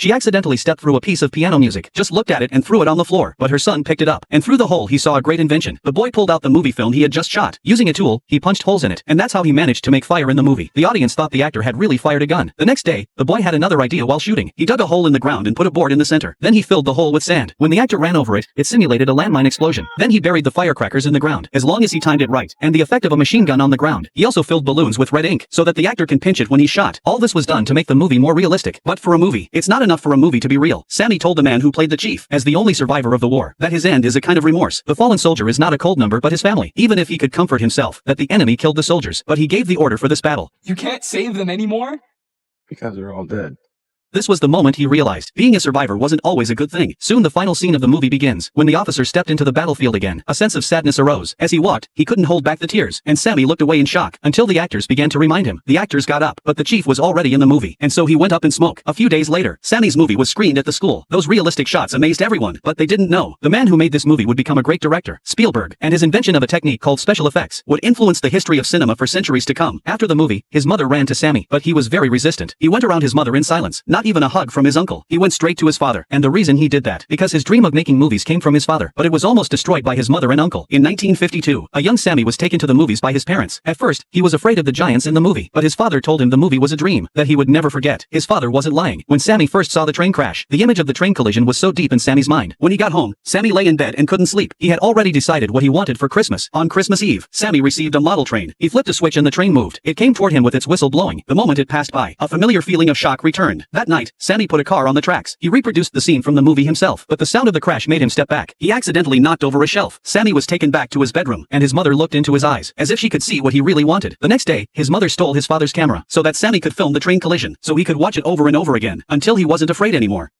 She accidentally stepped through a piece of piano music, just looked at it and threw it on the floor, but her son picked it up, and through the hole he saw a great invention. The boy pulled out the movie film he had just shot. Using a tool, he punched holes in it, and that's how he managed to make fire in the movie. The audience thought the actor had really fired a gun. The next day, the boy had another idea while shooting. He dug a hole in the ground and put a board in the center. Then he filled the hole with sand. When the actor ran over it, it simulated a landmine explosion. Then he buried the firecrackers in the ground, as long as he timed it right, and the effect of a machine gun on the ground. He also filled balloons with red ink, so that the actor can pinch it when he's shot. All this was done to make the movie more realistic. But for a movie, it's not enough for a movie to be real. Sammy told the man who played the chief, as the only survivor of the war, that his end is a kind of remorse. The fallen soldier is not a cold number but his family, even if he could comfort himself that the enemy killed the soldiers, but he gave the order for this battle. You can't save them anymore? Because they're all dead. This was the moment he realized being a survivor wasn't always a good thing. Soon the final scene of the movie begins. When the officer stepped into the battlefield again, a sense of sadness arose. As he walked, he couldn't hold back the tears, and Sammy looked away in shock, until the actors began to remind him. The actors got up, but the chief was already in the movie, and so he went up in smoke. A few days later, Sammy's movie was screened at the school. Those realistic shots amazed everyone, but they didn't know the man who made this movie would become a great director, Spielberg, and his invention of a technique called special effects would influence the history of cinema for centuries to come. After the movie, his mother ran to Sammy, but he was very resistant. He went around his mother in silence, not even a hug from his uncle. He went straight to his father, and the reason he did that, because his dream of making movies came from his father, but it was almost destroyed by his mother and uncle. In 1952, a young Sammy was taken to the movies by his parents. At first, he was afraid of the giants in the movie, but his father told him the movie was a dream that he would never forget. His father wasn't lying. When Sammy first saw the train crash, the image of the train collision was so deep in Sammy's mind. When he got home, Sammy lay in bed and couldn't sleep. He had already decided what he wanted for Christmas. On Christmas Eve, Sammy received a model train. He flipped a switch and the train moved. It came toward him with its whistle blowing. The moment it passed by, a familiar feeling of shock returned. That night, Sammy put a car on the tracks. He reproduced the scene from the movie himself, but the sound of the crash made him step back. He accidentally knocked over a shelf. Sammy was taken back to his bedroom, and his mother looked into his eyes, as if she could see what he really wanted. The next day, his mother stole his father's camera, so that Sammy could film the train collision, so he could watch it over and over again, until he wasn't afraid anymore.